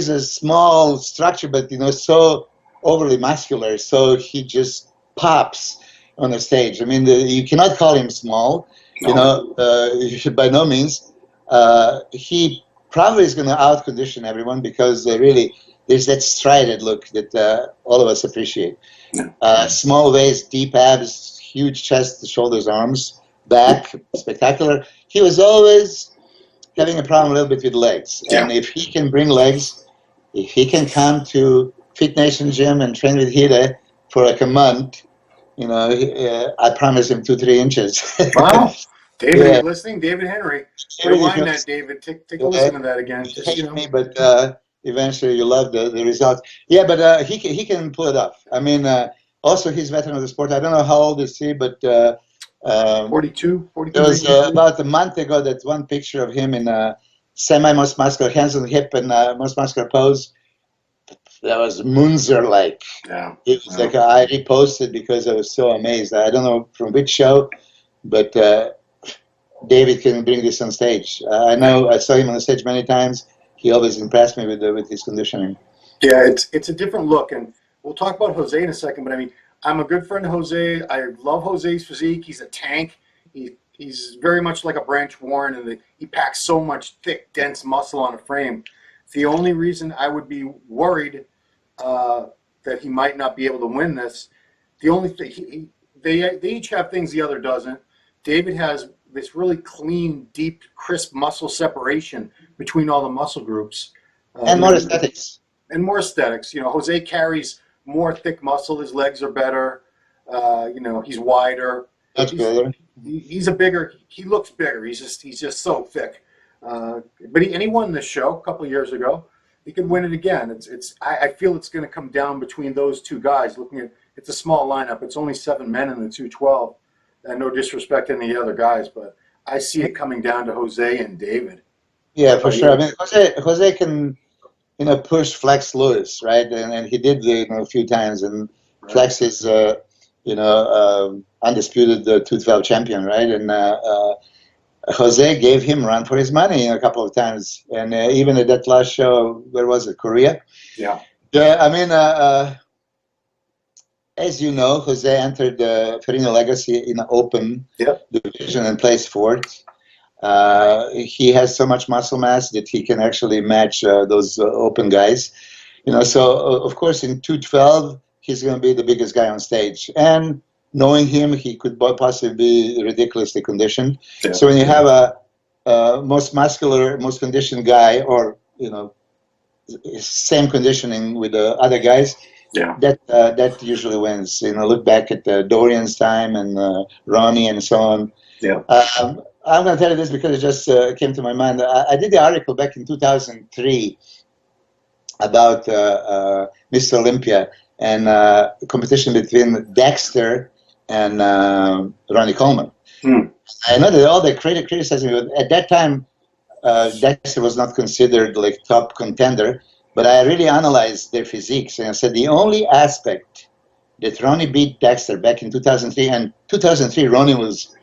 a small structure, but you know, so overly muscular, so he just pops on the stage. I mean, you cannot call him small. No. You know, you should by no means. He probably is going to out-condition everyone because really there's that strided look that all of us appreciate. Yeah. Small waist, deep abs, huge chest, shoulders, arms, back, spectacular. He was always having a problem a little bit with legs. And if he can bring legs, if he can come to Fit Nation Gym and train with Hida for like a month, you know, I promise him 2-3 inches. Wow. David, are you listening? David Henry. Rewind that, David. Take a listen to that again. Just, hate me, but eventually you love the results. Yeah, but he can pull it off. I mean, also he's veteran of the sport. I don't know how old is he, but 42. there was about a month ago that one picture of him in a semi-most muscular, hands on the hip and most muscular pose. That was Munzer-like. Yeah. It was like I reposted because I was so amazed. I don't know from which show, but David can bring this on stage. I know I saw him on the stage many times. He always impressed me with his conditioning. Yeah, it's a different look, and we'll talk about Jose in a second. But I mean, I'm a good friend of Jose. I love Jose's physique. He's a tank. He's very much like a Branch Warren, and he packs so much thick, dense muscle on a frame. The only reason I would be worried that he might not be able to win this, the only thing they each have things the other doesn't. David has this really clean, deep, crisp muscle separation between all the muscle groups, And more aesthetics. And more aesthetics. You know, Jose carries more thick muscle. His legs are better. You know, he's wider. Much better. He's a bigger. He looks bigger. He's just so thick. But he won this show a couple of years ago. He could win it again. I feel it's going to come down between those two guys. Looking at it's a small lineup. It's only 7 men in the 212. And no disrespect to any of the other guys, but I see it coming down to Jose and David. Yeah, for sure. I mean, Jose can, you know, push Flex Lewis, right? And he did, you know, a few times. And Flex is, you know, undisputed 212 champion, right? And Jose gave him run for his money a couple of times. And even at that last show, where was it, Korea? Yeah. Yeah, I mean, as you know, Jose entered the Farina Legacy in an open division and placed fourth. He has so much muscle mass that he can actually match those open guys. You know, so of course in 212 he's going to be the biggest guy on stage. And knowing him, he could possibly be ridiculously conditioned. Yeah. So when you have a most muscular, most conditioned guy, or you know, same conditioning with the other guys. Yeah, that usually wins. You know, look back at Dorian's time and Ronnie and so on. Yeah. I'm going to tell you this because it just came to my mind. I did the article back in 2003 about Mr. Olympia and competition between Dexter and Ronnie Coleman. I know that all the criticizing me, but at that time, Dexter was not considered like top contender. But I really analyzed their physiques, and I said the only aspect that Ronnie beat Dexter back in 2003, and 2003 Ronnie was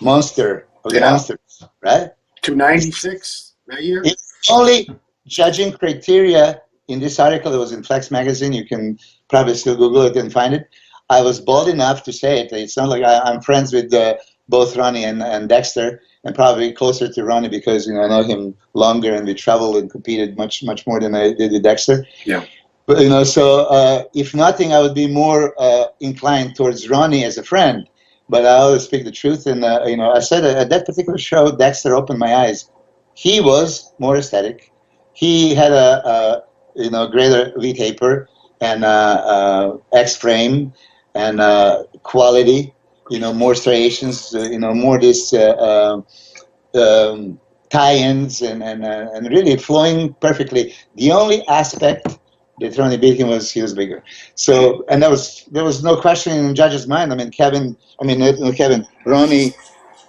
monster of the monsters, right? 296 that year? The only judging criteria in this article that was in Flex magazine, you can probably still Google it and find it. I was bold enough to say it. It's not like I'm friends with both Ronnie and Dexter, and probably closer to Ronnie because you know I know him longer and we traveled and competed much more than I did with Dexter. Yeah. But you know, so if nothing, I would be more inclined towards Ronnie as a friend. But I always speak the truth, and you know, I said at that particular show, Dexter opened my eyes. He was more aesthetic. He had a you know greater V-taper and X frame and quality. You know, more striations, you know, more this tie-ins and really flowing perfectly. The only aspect that Ronnie beat him was he was bigger. So, and there was no question in the judge's mind. I mean, Ronnie,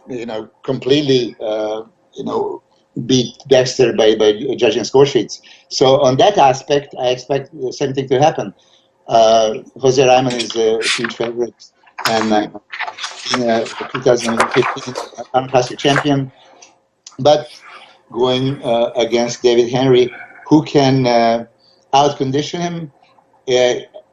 you know, completely, you know, beat Dexter by judging score sheets. So on that aspect, I expect the same thing to happen. Jose Ryman is a huge favorite. And 2015 Arnold Classic champion, but going against David Henry, who can out-condition him,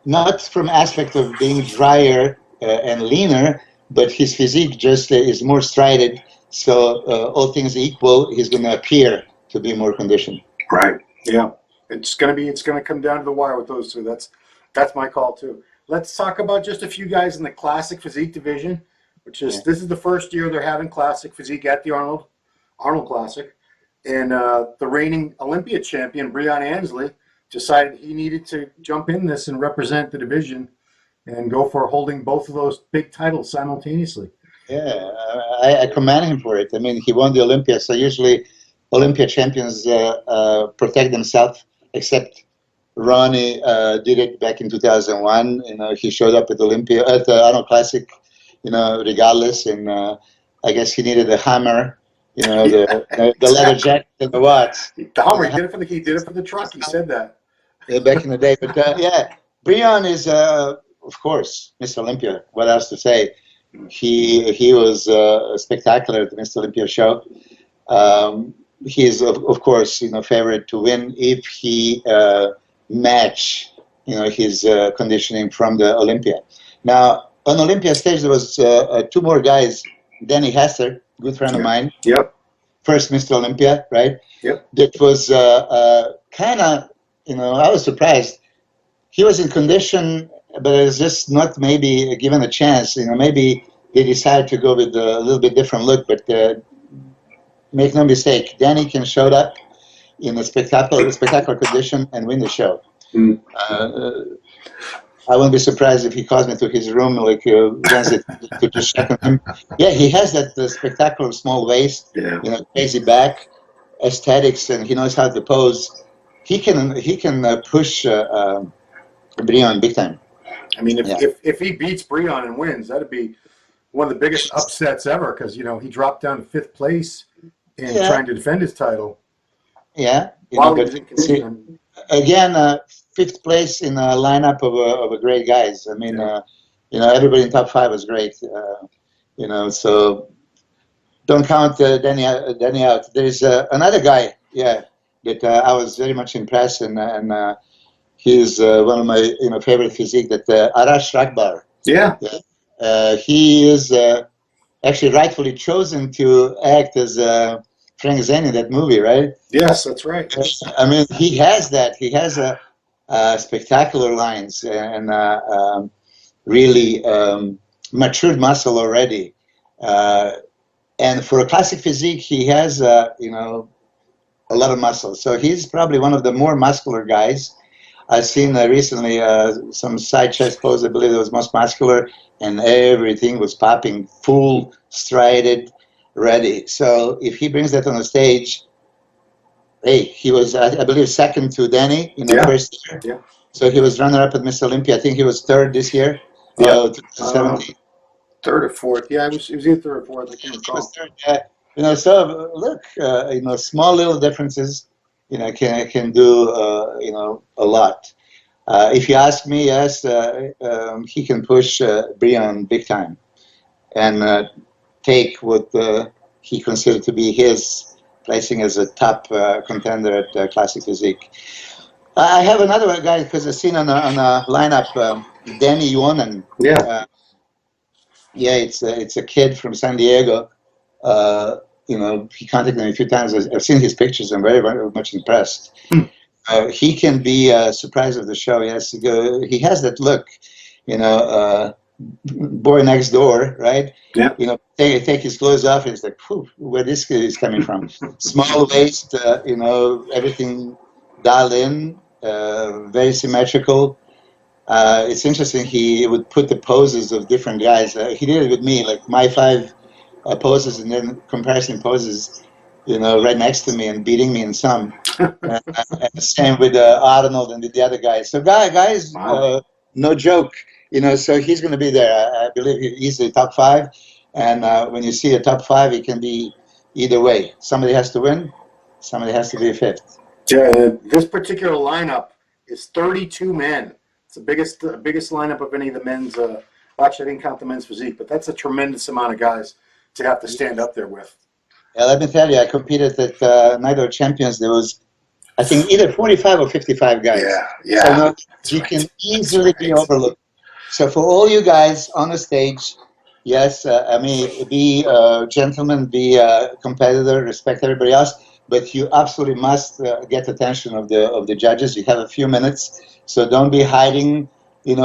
not from aspect of being drier and leaner, but his physique just is more strided, so all things equal, he's going to appear to be more conditioned. Right, yeah. It's gonna come down to the wire with those two. That's my call too. Let's talk about just a few guys in the classic physique division, which is this is the first year they're having classic physique at the Arnold Classic, and the reigning Olympia champion Breon Ansley decided he needed to jump in this and represent the division and go for holding both of those big titles simultaneously. Yeah, I commend him for it. I mean, he won the Olympia, so usually Olympia champions protect themselves, except Ronnie did it back in 2001. You know, he showed up at the Arnold Classic, you know, regardless, and I guess he needed a hammer, you know, the leather jacket and the watts. The Hummer, he did it for the truck. He said that. Back in the day, but yeah, Breon is, of course, Mr. Olympia. What else to say? He was spectacular at the Mr. Olympia show. He is, of course, you know, favorite to win if he match, you know, his conditioning from the Olympia. Now, on Olympia stage, there was two more guys. Danny Hester, good friend of mine. Yep. First Mr. Olympia, right? Yep. That was kind of, you know, I was surprised. He was in condition, but it was just not maybe given a chance. You know, maybe they decided to go with a little bit different look, but make no mistake, Danny can show up in a spectacular condition and win the show. Mm. I wouldn't be surprised if he calls me to his room like Wednesday to just check on him. Yeah, he has that spectacular small waist, you know, crazy back, aesthetics, and he knows how to pose. He can push Breon big time. I mean, if he beats Breon and wins, that'd be one of the biggest upsets ever because, you know, he dropped down to 5th place in trying to defend his title. Yeah. While he was in condition. Again, 5th place in a lineup of a great guys. I mean, you know, everybody in top 5 was great. You know, so don't count Danny out. There's another guy, that I was very much impressed, and he's one of my favorite physique. That Arash Rakbar. Yeah. He is actually rightfully chosen to act as Frank Zane in that movie, right? Yes, that's right. I mean, he has that. He has spectacular lines and really matured muscle already. And for a classic physique, he has a lot of muscle. So he's probably one of the more muscular guys. I've seen recently some side chest pose. I believe it was most muscular, and everything was popping, full, striated, ready. So if he brings that on the stage, hey, he was, I believe, second to Danny in the first year. Yeah. So he was runner-up at Mr. Olympia. I think he was third this year. Yeah. 2017. Third or fourth. Yeah, it was either third or fourth. I can't recall. Third, yeah. So look, small little differences, can do, a lot. If you ask me, yes, he can push Breon big time and take what he considered to be his placing as a top contender at Classic Physique. I have another guy because I've seen on a lineup, Danny Yonan. Yeah. It's a kid from San Diego. He contacted me a few times. I've seen his pictures. I'm very, very much impressed. He can be a surprise of the show. He has to go. He has that look, boy next door, right? Yeah. Take his clothes off. And it's like, where this kid is coming from? Small waist, everything dialed in, very symmetrical. It's interesting. He would put the poses of different guys. He did it with me, like my 5 poses, and then comparison poses, right next to me and beating me in some. And same with Arnold and the other guys. So guys, wow. No joke. So he's going to be there. I believe he's easily top 5. And when you see a top 5, it can be either way. Somebody has to win. Somebody has to be 5th. Yeah, this particular lineup is 32 men. It's the biggest lineup of any of the men's. Actually, I didn't count the men's physique, but that's a tremendous amount of guys to have to stand up there with. Yeah, let me tell you, I competed at Night of Champions. There was, I think, either 45 or 55 guys. Yeah. So you can easily be overlooked. So for all you guys on the stage, yes, be a gentleman, be a competitor, respect everybody else. but you absolutely must get attention of the judges. You have a few minutes, so don't be hiding,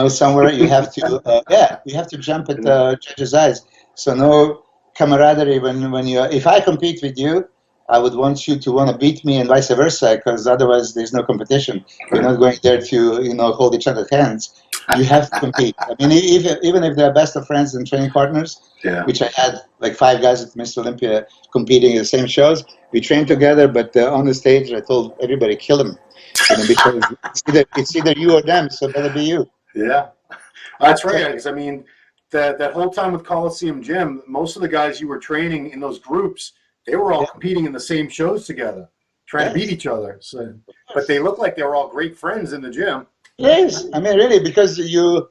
somewhere. You have to, you have to jump at the judges' eyes. So no camaraderie when you. If I compete with you, I would want you to want to beat me and vice versa, because otherwise there's no competition. You're not going there to hold each other's hands. You have to compete. I mean, even if they're best of friends and training partners, which I had like 5 guys at Mr. Olympia competing in the same shows. We trained together, but on the stage, I told everybody, kill them, because it's either you or them, so better be you. Yeah, that's right. Because I mean, that whole time with Coliseum Gym, most of the guys you were training in those groups, they were all competing in the same shows together, trying to beat each other. So, but they looked like they were all great friends in the gym. Yes, I mean, really, because you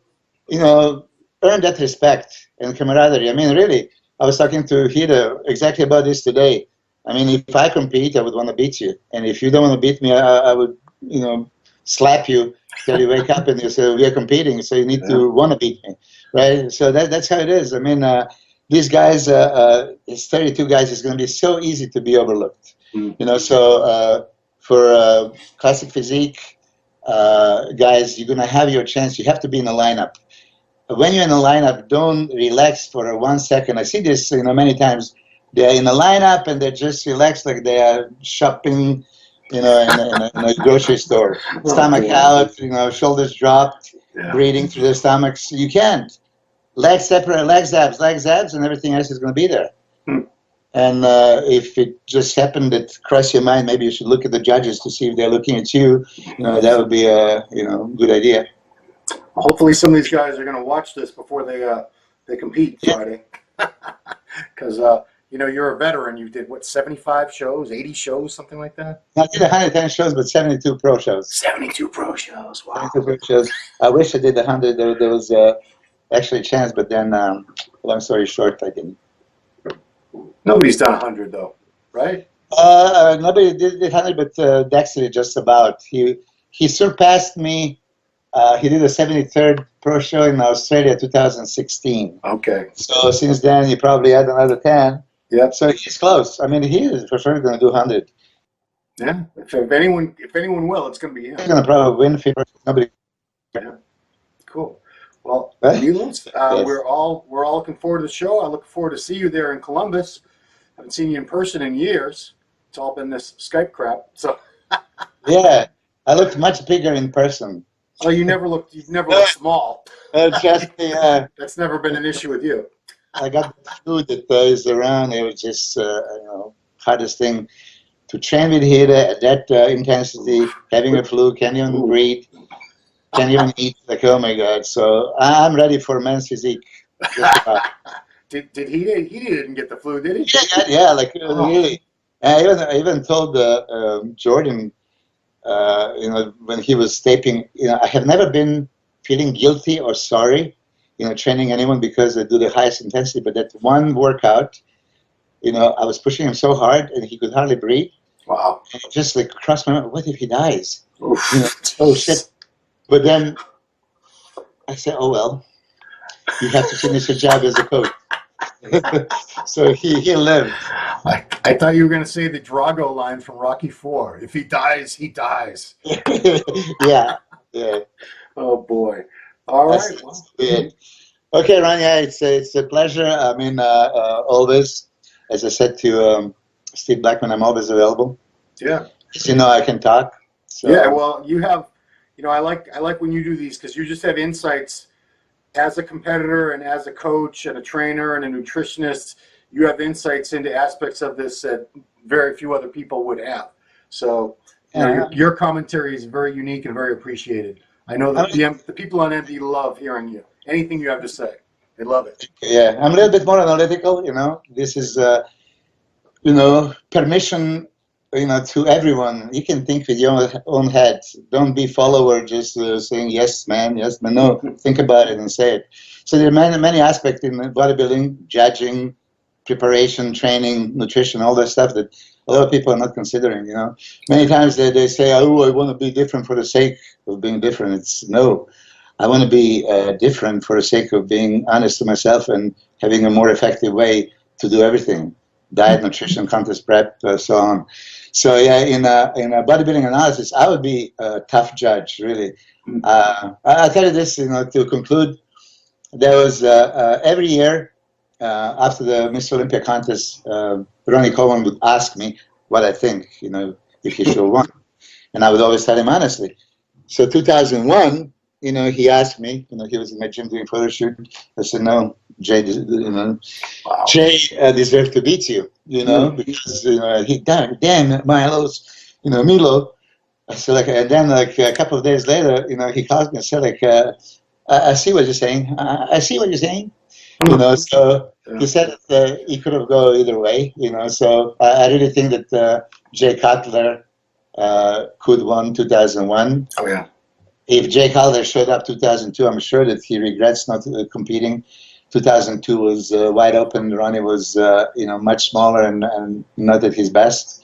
earn that respect and camaraderie. I mean, really, I was talking to Hida exactly about this today. I mean, if I compete, I would want to beat you. And if you don't want to beat me, I would, slap you till you wake up and you say, we are competing, so you need to want to beat me, right? So that's how it is. I mean, these guys, it's 32 guys, it's going to be so easy to be overlooked. So for classic physique guys, you're going to have your chance. You have to be in the lineup. When you're in the lineup, don't relax for 1 second. I see this, many times. They're in the lineup and they're just relaxed, like they are shopping, in a grocery store. Stomach out, shoulders dropped, breathing through their stomachs. You can't. Legs separate, legs abs, and everything else is going to be there. And if it just happened that crossed your mind, maybe you should look at the judges to see if they're looking at you. That would be a good idea. Hopefully, some of these guys are going to watch this before they compete Friday, because you're a veteran. You did 75 shows, 80 shows, something like that. I did 110 shows, but 72 pro shows. 72 pro shows. Wow. 72 pro shows. I wish I did 100. There was actually a chance, but then, long story short, I didn't. Nobody's done 100 though, right? Nobody did 100, but Dexter just about. He surpassed me. He did a 73rd pro show in Australia, 2016. Okay. So since then, he probably had another 10. Yeah. So he's close. I mean, he is for sure going to do 100. Yeah. If anyone will, it's going to be him. He's going to probably win. Nobody. Yeah. Cool. Well, Milos, we're all looking forward to the show. I look forward to see you there in Columbus. Haven't seen you in person in years. It's all been this Skype crap. So. Yeah, I looked much bigger in person. Oh, you've never looked small. That's never been an issue with you. I got the flu that is around. It was just hardest thing to train with Hida at that intensity, having a flu, can't even breathe, can't even eat. Like, oh my God! So I'm ready for men's physique. Did he didn't get the flu, did he? Yeah, like really. I even told Jordan. When he was taping, I have never been feeling guilty or sorry, training anyone because I do the highest intensity. But that one workout, I was pushing him so hard and he could hardly breathe. Wow. And it just like crossed my mind, what if he dies? Oh shit. But then I said, oh well, you have to finish your job as a coach. So he lived. I thought you were going to say the Drago line from Rocky IV. If he dies, he dies. Yeah. Oh boy. All right. Well. Okay, Ron. Yeah, it's a pleasure. I mean, always, as I said to Steve Blackman, I'm always available. Yeah. I can talk. So. Yeah. Well, you have. I like when you do these because you just have insights. As a competitor and as a coach and a trainer and a nutritionist, you have insights into aspects of this that very few other people would have. So your commentary is very unique and very appreciated. I know that the people on MD love hearing you. Anything you have to say, they love it. Yeah, I'm a little bit more analytical, This is, permission, to everyone. You can think with your own head. Don't be follower just saying, yes, man, yes, man. No, think about it and say it. So there are many aspects in bodybuilding, judging, preparation, training, nutrition, all that stuff that a lot of people are not considering, Many times they say, oh, I want to be different for the sake of being different. It's no. I want to be different for the sake of being honest to myself and having a more effective way to do everything. Diet, nutrition, contest prep, so on. So yeah, in a bodybuilding analysis, I would be a tough judge, really. I'll tell you this, to conclude, there was every year after the Mr. Olympia contest, Ronnie Coleman would ask me what I think, if he should have won, and I would always tell him honestly. So 2001, he asked me, he was in my gym doing photo shoot. I said, no, Jay, Wow. Jay deserved to beat you, because, he, damn, Milos, Milo. I said, and then, a couple of days later, he called me and said, I see what you're saying. I see what you're saying. So he said that he could have gone either way, So I really think that Jay Cutler could won 2001. Oh, yeah. If Jay Cutler showed up 2002, I'm sure that he regrets not competing. 2002 was wide open. Ronnie was, much smaller and not at his best.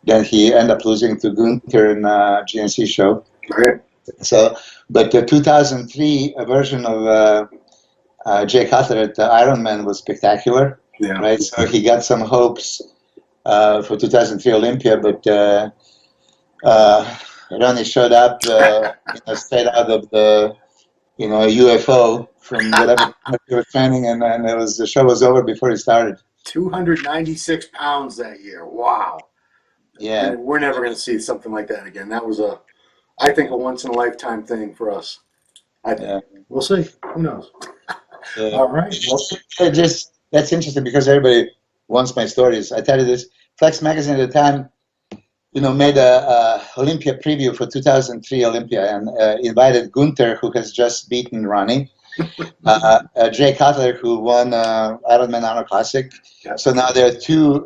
Then he ended up losing to Gunther in GNC show. Right. So, but the 2003 version of Jay Cutler at the Ironman was spectacular. Yeah. Right. So he got some hopes for 2003 Olympia, but Ronnie showed up, straight out of the, UFO from whatever he was training, and the show was over before he started. 296 pounds that year. Wow. Yeah. And we're never going to see something like that again. That was I think, a once in a lifetime thing for us. We'll see. Who knows? Yeah. All right. Well, that's interesting because everybody wants my stories. I tell you this, Flex Magazine at the time, made a Olympia preview for 2003 Olympia and invited Gunther, who has just beaten Ronnie, Jay Cutler, who won Ironman Arnold Classic. Yep. So now there are two,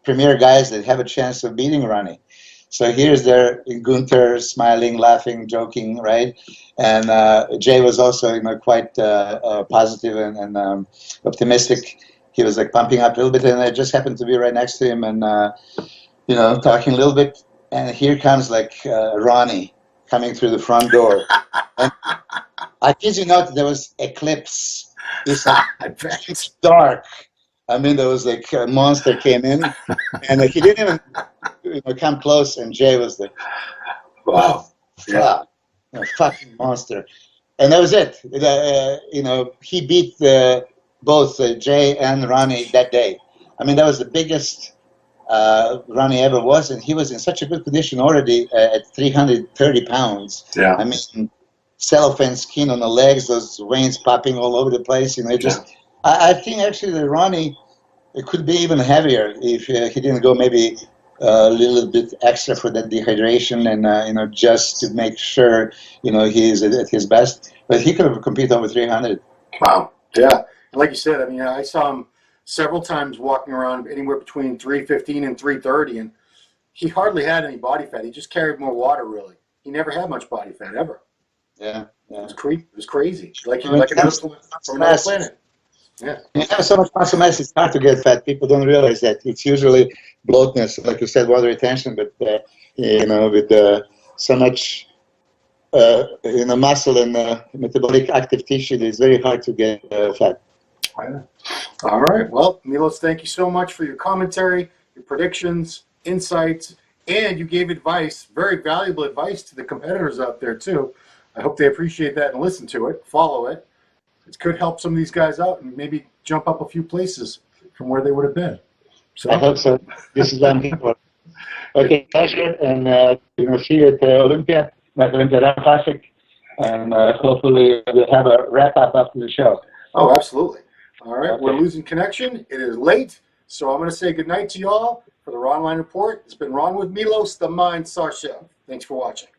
premier guys that have a chance of beating Ronnie. So here's their Gunther smiling, laughing, joking, right? And Jay was also, quite positive and optimistic. He was pumping up a little bit, and I just happened to be right next to him and, talking a little bit. And here comes Ronnie coming through the front door. And I kid you not, there was eclipse. It's dark. I mean, there was a monster came in, and he didn't even come close. And Jay was like, "Wow, yeah, fucking monster," and that was it. He beat both Jay and Ronnie that day. I mean, that was the biggest Ronnie ever was, and he was in such a good condition already at 330 pounds. Yeah, I mean, cellophane skin on the legs, those veins popping all over the place. I think actually that Ronnie could be even heavier if he didn't go maybe a little bit extra for that dehydration and just to make sure he's at his best. But he could have competed over 300. Wow. Yeah. And like you said, I mean, I saw him several times walking around anywhere between 315 and 330, and he hardly had any body fat. He just carried more water, really. He never had much body fat ever. Yeah. It was crazy. Like from another planet. Yeah. You have so much muscle mass, it's hard to get fat. People don't realize that. It's usually bloatness, like you said, water retention, but, with so much, muscle and metabolic active tissue, it's very hard to get fat. All right. Well, Milos, thank you so much for your commentary, your predictions, insights, and you gave advice, very valuable advice to the competitors out there, too. I hope they appreciate that and listen to it, follow it. It could help some of these guys out and maybe jump up a few places from where they would have been. So I hope so. This is what I'm here for. Okay, pleasure, and see you at Olympia, not Olympia Classic, and hopefully we'll have a wrap-up after the show. Oh, absolutely. All right, okay. We're losing connection. It is late, so I'm going to say goodnight to you all for the Ronline Report. It's been Ron with Milos, the Mind Sarcev. Thanks for watching.